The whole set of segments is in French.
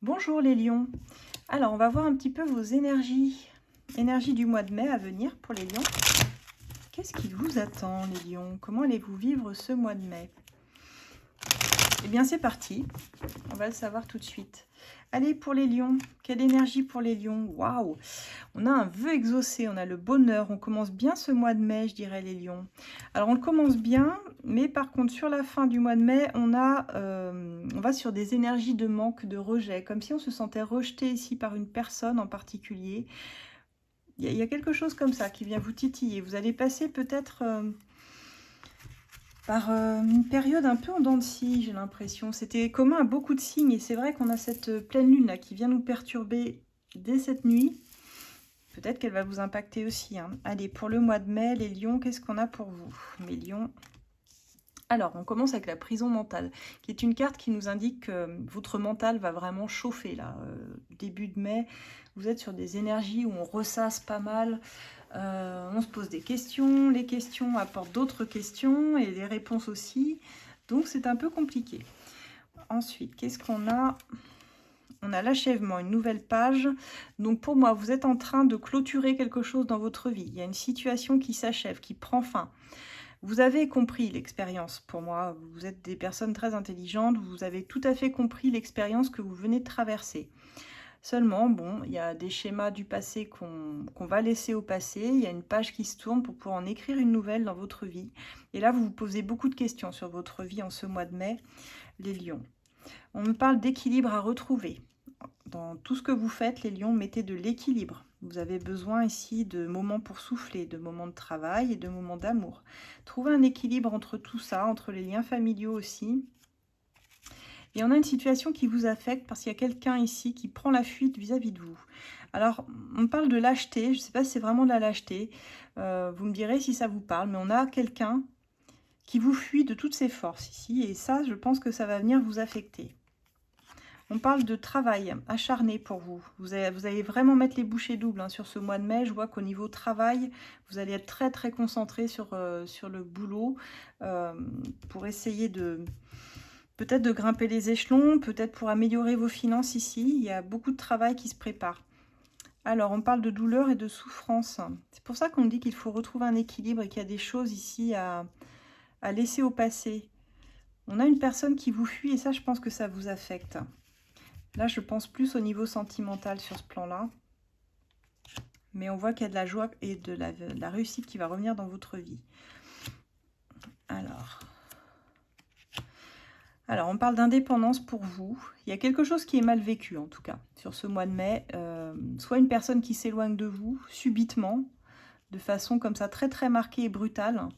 Bonjour les lions. Alors, on va voir un petit peu vos énergies. Énergie du mois de mai à venir pour les lions. Qu'est-ce qui vous attend les lions? Comment allez-vous vivre ce mois de mai? Eh bien, c'est parti. On va le savoir tout de suite. Allez, pour les lions. Quelle énergie pour les lions? Waouh! On a un vœu exaucé, on a le bonheur. On commence bien ce mois de mai, je dirais, les lions. Alors, on le commence bien, mais par contre, sur la fin du mois de mai, on va sur des énergies de manque, de rejet, comme si on se sentait rejeté ici par une personne en particulier. Il y a quelque chose comme ça qui vient vous titiller. Vous allez passer peut-être par une période un peu en dents de scie, j'ai l'impression. C'était commun à beaucoup de signes et c'est vrai qu'on a cette pleine lune là qui vient nous perturber dès cette nuit. Peut-être qu'elle va vous impacter aussi, hein. Allez, pour le mois de mai, les lions, qu'est-ce qu'on a pour vous, mes lions? Alors, on commence avec la prison mentale, qui est une carte qui nous indique que votre mental va vraiment chauffer, là. Début de mai, vous êtes sur des énergies où on ressasse pas mal, on se pose des questions, les questions apportent d'autres questions, et les réponses aussi, donc c'est un peu compliqué. Ensuite, qu'est-ce qu'on a? On a l'achèvement, une nouvelle page. Donc pour moi, vous êtes en train de clôturer quelque chose dans votre vie. Il y a une situation qui s'achève, qui prend fin. Vous avez compris l'expérience, pour moi. Vous êtes des personnes très intelligentes. Vous avez tout à fait compris l'expérience que vous venez de traverser. Seulement, bon, il y a des schémas du passé qu'on va laisser au passé. Il y a une page qui se tourne pour pouvoir en écrire une nouvelle dans votre vie. Et là, vous vous posez beaucoup de questions sur votre vie en ce mois de mai, les lions. On me parle d'équilibre à retrouver. Dans tout ce que vous faites, les lions, mettez de l'équilibre. Vous avez besoin ici de moments pour souffler, de moments de travail et de moments d'amour. Trouvez un équilibre entre tout ça, entre les liens familiaux aussi. Et on a une situation qui vous affecte parce qu'il y a quelqu'un ici qui prend la fuite vis-à-vis de vous. Alors, on parle de lâcheté. Je ne sais pas si c'est vraiment de la lâcheté. Vous me direz si ça vous parle, mais on a quelqu'un qui vous fuit de toutes ses forces ici. Et ça, je pense que ça va venir vous affecter. On parle de travail acharné pour vous. Vous allez vraiment mettre les bouchées doubles, hein, sur ce mois de mai. Je vois qu'au niveau travail, vous allez être très très concentré sur le boulot pour essayer de peut-être de grimper les échelons, peut-être pour améliorer vos finances ici. Il y a beaucoup de travail qui se prépare. Alors, on parle de douleur et de souffrance. C'est pour ça qu'on dit qu'il faut retrouver un équilibre et qu'il y a des choses ici à laisser au passé. On a une personne qui vous fuit et ça, je pense que ça vous affecte. Là, je pense plus au niveau sentimental sur ce plan-là. Mais on voit qu'il y a de la joie et de la réussite qui va revenir dans votre vie. Alors on parle d'indépendance pour vous. Il y a quelque chose qui est mal vécu, en tout cas, sur ce mois de mai. Soit une personne qui s'éloigne de vous, subitement, de façon comme ça, très très marquée et brutale.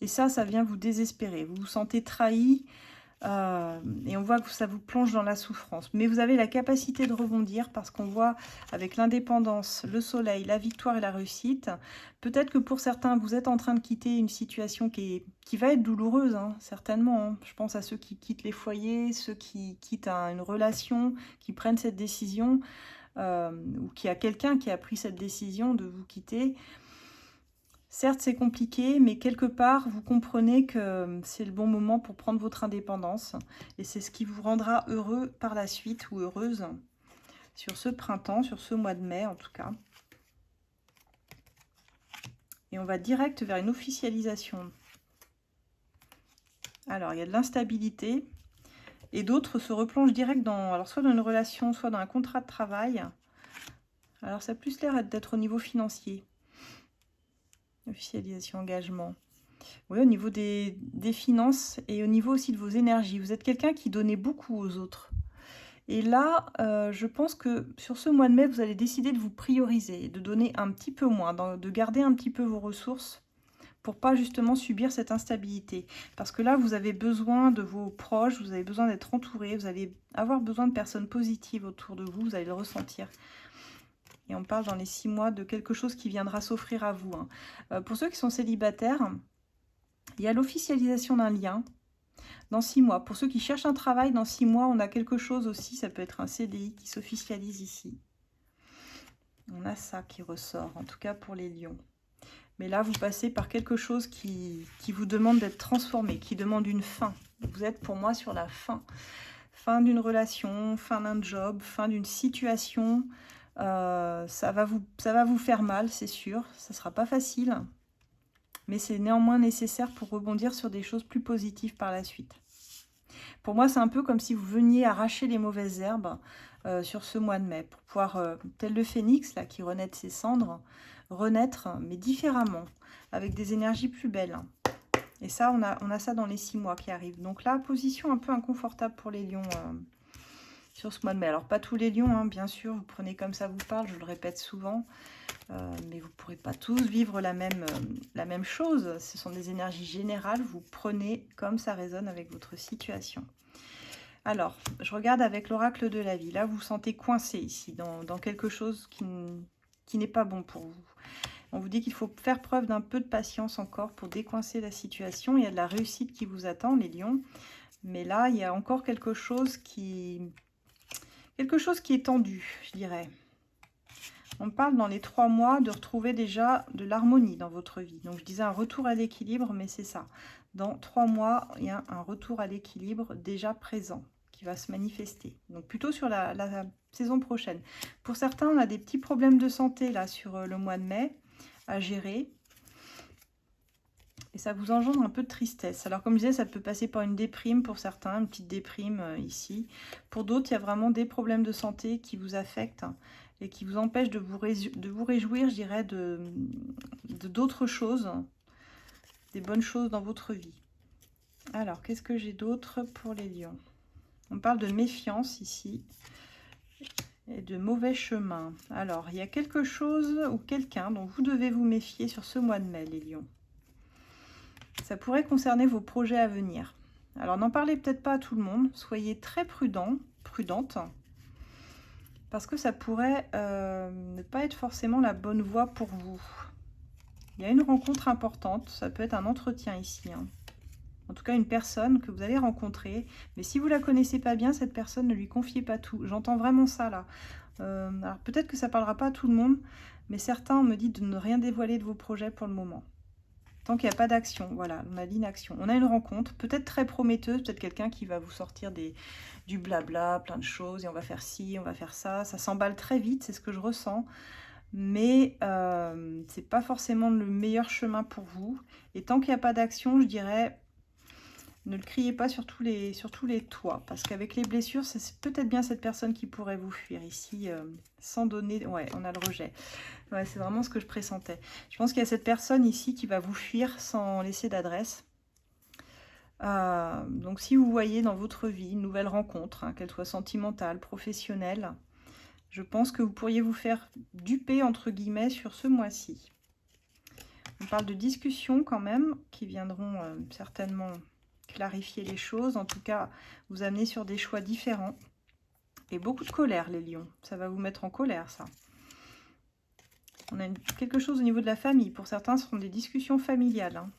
Et ça vient vous désespérer. Vous vous sentez trahi. Et on voit que ça vous plonge dans la souffrance. Mais vous avez la capacité de rebondir parce qu'on voit avec l'indépendance, le soleil, la victoire et la réussite. Peut-être que pour certains, vous êtes en train de quitter une situation qui va être douloureuse, hein, certainement. Hein. Je pense à ceux qui quittent les foyers, ceux qui quittent une relation, qui prennent cette décision, ou qu'il y a quelqu'un qui a pris cette décision de vous quitter. Certes, c'est compliqué, mais quelque part, vous comprenez que c'est le bon moment pour prendre votre indépendance. Et c'est ce qui vous rendra heureux par la suite, ou heureuse, sur ce printemps, sur ce mois de mai en tout cas. Et on va direct vers une officialisation. Alors, il y a de l'instabilité. Et d'autres se replongent direct dans, alors soit dans une relation, soit dans un contrat de travail. Alors, ça a plus l'air d'être au niveau financier. Officialisation, engagement. Oui, au niveau des finances et au niveau aussi de vos énergies. Vous êtes quelqu'un qui donnait beaucoup aux autres. Et là, je pense que sur ce mois de mai, vous allez décider de vous prioriser, de donner un petit peu moins, de garder un petit peu vos ressources pour pas justement subir cette instabilité. Parce que là, vous avez besoin de vos proches, vous avez besoin d'être entouré, vous allez avoir besoin de personnes positives autour de vous, vous allez le ressentir. Et on parle dans les 6 mois de quelque chose qui viendra s'offrir à vous. Hein. Pour ceux qui sont célibataires, il y a l'officialisation d'un lien dans 6 mois. Pour ceux qui cherchent un travail, dans 6 mois, on a quelque chose aussi. Ça peut être un CDI qui s'officialise ici. On a ça qui ressort, en tout cas pour les lions. Mais là, vous passez par quelque chose qui vous demande d'être transformé, qui demande une fin. Vous êtes pour moi sur la fin. fin d'une relation, fin d'un job, fin d'une situation. Ça va vous faire mal, c'est sûr. Ça ne sera pas facile, mais c'est néanmoins nécessaire pour rebondir sur des choses plus positives par la suite. Pour moi, c'est un peu comme si vous veniez arracher les mauvaises herbes sur ce mois de mai, pour pouvoir, tel le phénix là, qui renaît de ses cendres, renaître, mais différemment, avec des énergies plus belles. Et ça, on a ça dans les 6 mois qui arrivent. Donc là, position un peu inconfortable pour les lions sur ce mois de mai. Alors, pas tous les lions, hein, bien sûr, vous prenez comme ça vous parle, je le répète souvent. Mais vous ne pourrez pas tous vivre la même chose. Ce sont des énergies générales, vous prenez comme ça résonne avec votre situation. Alors, je regarde avec l'oracle de la vie. Là, vous vous sentez coincé ici, dans quelque chose qui n'est pas bon pour vous. On vous dit qu'il faut faire preuve d'un peu de patience encore pour décoincer la situation. Il y a de la réussite qui vous attend, les lions. Mais là, il y a encore quelque chose qui est tendu, je dirais. On parle dans les 3 mois de retrouver déjà de l'harmonie dans votre vie. Donc, je disais un retour à l'équilibre, mais c'est ça. Dans 3 mois, il y a un retour à l'équilibre déjà présent qui va se manifester. Donc, plutôt sur la saison prochaine. Pour certains, on a des petits problèmes de santé là sur le mois de mai à gérer. Et ça vous engendre un peu de tristesse. Alors comme je disais, ça peut passer par une déprime pour certains, une petite déprime ici. Pour d'autres, il y a vraiment des problèmes de santé qui vous affectent et qui vous empêchent de vous réjouir, je dirais, d'autres choses, des bonnes choses dans votre vie. Alors, qu'est-ce que j'ai d'autre pour les lions? On parle de méfiance ici. Et de mauvais chemin. Alors, il y a quelque chose ou quelqu'un dont vous devez vous méfier sur ce mois de mai, les lions. Ça pourrait concerner vos projets à venir. Alors, n'en parlez peut-être pas à tout le monde. Soyez très prudente. Parce que ça pourrait ne pas être forcément la bonne voie pour vous. Il y a une rencontre importante. Ça peut être un entretien ici, hein. En tout cas, une personne que vous allez rencontrer. Mais si vous ne la connaissez pas bien, cette personne, ne lui confiez pas tout. J'entends vraiment ça, là. Alors, peut-être que ça ne parlera pas à tout le monde, mais certains me disent de ne rien dévoiler de vos projets pour le moment. Tant qu'il n'y a pas d'action, voilà, on a l'inaction. On a une rencontre, peut-être très prometteuse, peut-être quelqu'un qui va vous sortir du blabla, plein de choses, et on va faire ci, on va faire ça. Ça s'emballe très vite, c'est ce que je ressens. Mais c'est pas forcément le meilleur chemin pour vous. Et tant qu'il n'y a pas d'action, je dirais... Ne le criez pas sur tous les toits, parce qu'avec les blessures, c'est peut-être bien cette personne qui pourrait vous fuir ici, sans donner... Ouais, on a le rejet. Ouais, c'est vraiment ce que je pressentais. Je pense qu'il y a cette personne ici qui va vous fuir sans laisser d'adresse. Donc, si vous voyez dans votre vie une nouvelle rencontre, hein, qu'elle soit sentimentale, professionnelle, je pense que vous pourriez vous faire duper, entre guillemets, sur ce mois-ci. On parle de discussions quand même, qui viendront certainement... clarifier les choses, en tout cas vous amener sur des choix différents. Et beaucoup de colère, les lions. Ça va vous mettre en colère, ça. On a quelque chose au niveau de la famille. Pour certains, ce seront des discussions familiales, hein.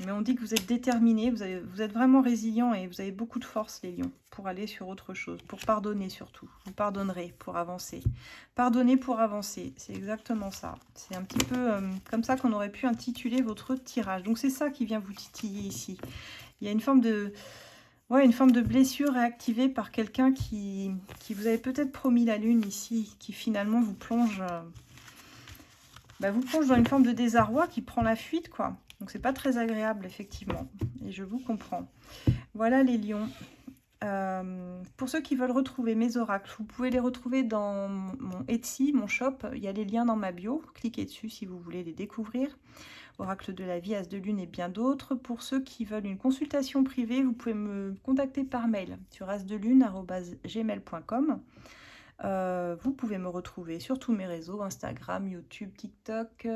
Mais on dit que vous êtes déterminés, vous êtes vraiment résilients et vous avez beaucoup de force, les lions, pour aller sur autre chose, pour pardonner surtout. Vous pardonnerez pour avancer. Pardonner pour avancer, c'est exactement ça. C'est un petit peu comme ça qu'on aurait pu intituler votre tirage. Donc c'est ça qui vient vous titiller ici. Il y a une forme de... Ouais, une forme de blessure réactivée par quelqu'un qui vous avait peut-être promis la lune ici, qui finalement vous plonge dans une forme de désarroi, qui prend la fuite, quoi. Donc, c'est pas très agréable, effectivement. Et je vous comprends. Voilà les lions. Pour ceux qui veulent retrouver mes oracles, vous pouvez les retrouver dans mon Etsy, mon shop. Il y a les liens dans ma bio. Cliquez dessus si vous voulez les découvrir. Oracle de la vie, As de lune et bien d'autres. Pour ceux qui veulent une consultation privée, vous pouvez me contacter par mail sur asdelune@gmail.com. Vous pouvez me retrouver sur tous mes réseaux, Instagram, YouTube, TikTok,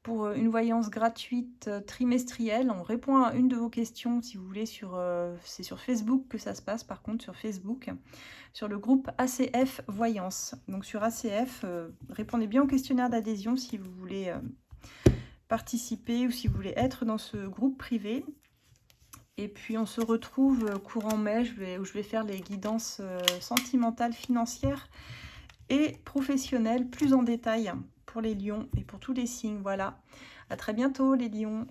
pour une voyance gratuite trimestrielle. On répond à une de vos questions si vous voulez, c'est sur Facebook que ça se passe, par contre sur Facebook, sur le groupe ACF Voyance. Donc sur ACF, répondez bien au questionnaire d'adhésion si vous voulez participer ou si vous voulez être dans ce groupe privé. Et puis on se retrouve courant mai, où je vais faire les guidances sentimentales, financières et professionnelles plus en détail pour les lions et pour tous les signes. Voilà, à très bientôt les lions.